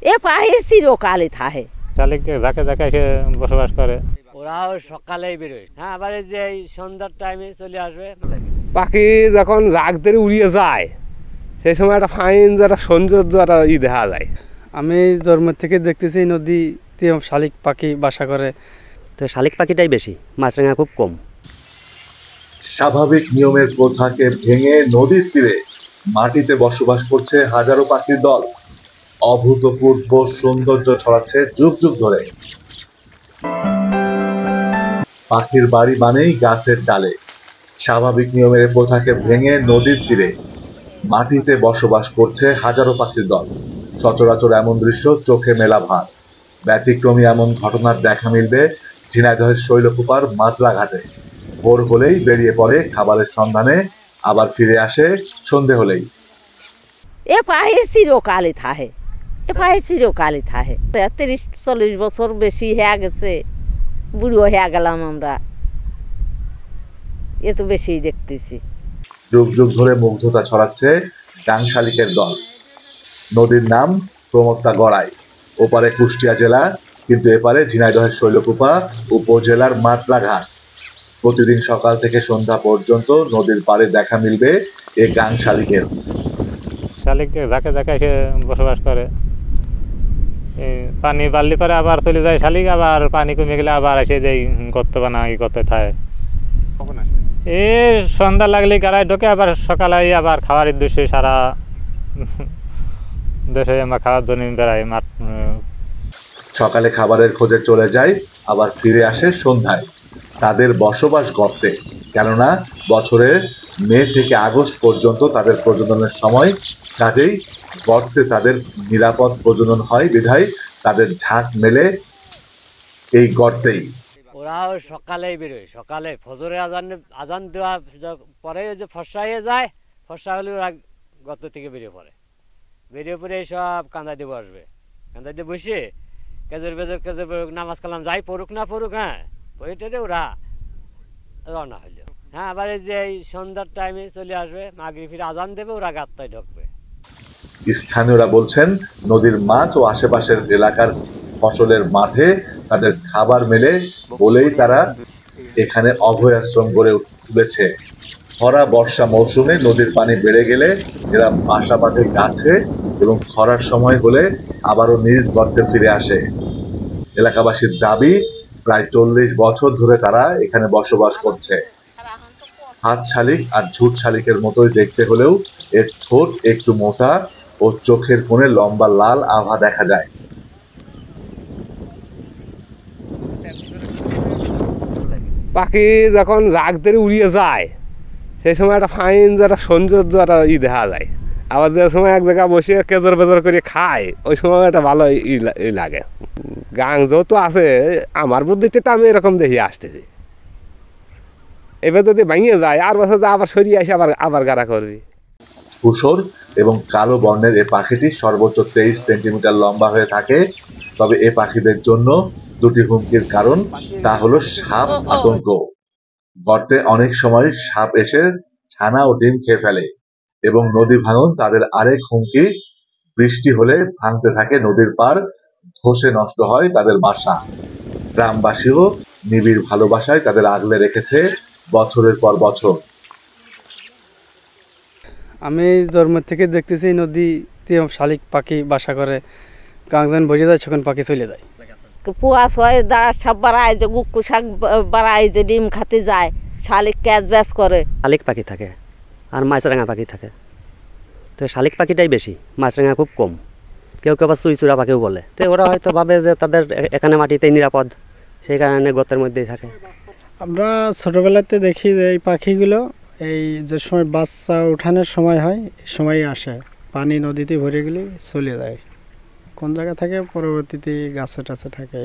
এ পাখি চিরকালই থাকে। শালিক ঝাঁকে ঝাঁকে এসে বসবাস করে। ওরাও সকালেই বেরোয়, হ্যাঁ, আবার এই যে এই সন্ধ্যার টাইমে চলে আসবে। পাখি যখন জাগ ধরে উড়িয়ে যায় সেই সময় একটা ফাইন যারা সৌন্দর্য একটা দেখা যায়। আমি জন্ম থেকে দেখতেছি নদীতে শালিক পাখি বাসা করে। তো শালিক পাখিটাই বেশি, মাছরাঙা খুব কম। স্বাভাবিক নিয়মের প্রথাকে ভেঙে নদীর তীরে মাটিতে বসবাস করছে হাজারো পাখির দল। অভূতপূর্ব সৌন্দর্য ছড়াচ্ছে যুগ যুগ ধরে। পাখির বাড়ি মানেই গাছের ডালে। স্বাভাবিক নিয়মের প্রথাকে ভেঙে নদীর তীরে মাটিতে বসবাস করছে হাজারো পাখির দল। সচরাচর এমন দৃশ্য চোখে মেলা ভার। ব্যতিক্রমী এমন ঘটনার দেখা মিলবে ঝিনাইদহের শৈলকুপার মাতলা ঘাটে। ভোর হলেই বেরিয়ে পড়ে খাবারের সন্ধানে, আবার ফিরে আসে সন্ধে হলেই। এ পাখি চিরকালই থাকে, এ পাখি চিরকালই থাকে। 30-40 বছর বেশি হয়ে গেছে, বুড়ো হয়ে গেলাম আমরা, এ তো বেশি দেখতেছি। যুগ যুগ ধরে মুগ্ধতা ছড়াচ্ছে ডাং শালিকের দল। নদীর নাম প্রমত্তা গড়াই। ওপারে কুষ্টিয়া জেলা, কিন্তু এপারে ঝিনাইদহের শৈলকুপা উপজেলার মাতলা ঘাট। প্রতিদিন সকাল থেকে সন্ধ্যা পর্যন্ত নদীর পাড়ে দেখা মিলবে এ গাং শালিকের। শালিক ঝাঁকে ঝাঁকে এসে বসবাস করে। পানি বাড়লে পরে আবার চলে যায় শালিক, আবার পানি কমে গেলে আবার এসে যাই গর্ত বানা করতে থাকে। এই সন্ধ্যা লাগলে গাড়ায় ঢোকে, আবার সকালে আবার খাওয়ার উদ্দেশ্যে সারা দেশে আমরা খাওয়ার জন্য বেড়াই। সকালে খাবারের খোঁজে চলে যায়, আবার ফিরে আসে সন্ধ্যায়। তাদের বসবাস গর্তে, কেননা বছরের মে থেকে আগস্ট পর্যন্ত তাদের প্রজননের সময়। কাজেই গর্তে তাদের নিরাপদ প্রজনন হয় বিধায় তাদের ঝাঁক মেলে এই গর্তেই। ওরাও সকালেই বেরোয়, সকালে ফজরে আজান দেওয়া পরে যে ফর্সা হয়ে যায়, ফর্সা হলে ওরা গর্ত থেকে বেরিয়ে পড়ে। বেরিয়ে পড়ে সব কান্দা দিয়ে বসবে, কান্দা দিয়ে বসে কেজর বেজর নামাজ কালাম যাই পড়ুক না পড়ুক, হ্যাঁ, পড়ে টেরে ওরা রওনা হইল। হ্যাঁ, আবার এই যে এই সন্ধ্যার টাইমে চলে আসবে, মাগরিবের আজান দেবে, ওরা গাত্তায় ঢুকবে। স্থানীয়রা বলছেন নদীর মাছ ও আশেপাশের এলাকার ফসলের মাঠে তাদের খাবার মেলে বলেই তারা এখানে অভয়াশ্রম গড়ে তুলেছে। খরা বর্ষা মৌসুমে নদীর পানি বেড়ে গেলে এরা বাসা বাঁধে গাছে, এবং খরার সময় হলে আবারও নিজ গর্তে ফিরে আসে। এলাকাবাসীর দাবি, প্রায় 40 বছর ধরে তারা এখানে বসবাস করছে। হাত শালিক আর ঝুট শালিকের মতোই দেখতে হলেও এর ঠোঁট একটু মোটা ও চোখের কোণে লম্বা লাল আভা দেখা যায়। পাখি যখন জাগ ধরে উড়িয়ে যায় সেই সময় একটা ফাইন যারা সৌন্দর্য একটা দেখা যায়। আবার যে সময় এক জায়গায় বসে কেজর বেজর করে খায় ওই সময় একটা ভালো লাগে। গাং যেহেতু আছে আমার বুদ্ধিতে তো আমি এরকম দেখি আসতেছি। এবার যদি ভেঙে যায় আর বছর আবার সরিয়ে আসে আবার গাড়া করবি। ধূসর এবং কালো বর্ণের এ পাখিটি সর্বোচ্চ 23 সেন্টিমিটার লম্বা হয়ে থাকে। তবে এ পাখিদের জন্য দুটি হুমকির কারণ, তা হলো সাপ আতঙ্ক। গর্তে অনেক সময় সাপ এসে ছানা ও ডিম খেয়ে ফেলে, এবং নদী ভাঙন তাদের আরেক হুমকি। বৃষ্টি হলে ভাঙতে থাকে নদীর পাড়, ধসে নষ্ট হয় তাদের বাসা। গ্রামবাসীও নিবিড় ভালোবাসায় তাদের আগলে রেখেছে বছরের পর বছর। আমি জন্ম থেকে দেখতেছি নদীতে শালিক পাখি বাসা করে। গাংজন ভরে যায়, সেখানে পাখি চলে যায়। কুয়াশ হয়, দাঁড়া সব বাড়ায়, যে গুক্কু শাক বাড়ায়, যে ডিম খাতে যায়, শালিক ক্যাচ ব্যাচ করে। শালিক পাখি থাকে আর মাছরাঙা পাখি থাকে। তো শালিক পাখিটাই বেশি, মাছরাঙা খুব কম। কেউ কেউ আবার চুইচুরা পাখিও বলে। তো ওরা হয়তো ভাবে যে তাদের এখানে মাটিতেই নিরাপদ, সেই কারণে গর্তের মধ্যেই থাকে। আমরা ছোটোবেলাতে দেখি যে এই পাখিগুলো এই যে সময় বাচ্চা উঠানোর সময় হয় এই সময়ই আসে, পানি নদীতে ভরে গেলে চলে যায়। কোন জায়গা থাকে পরবর্তীতে গাছে টাছে থাকে।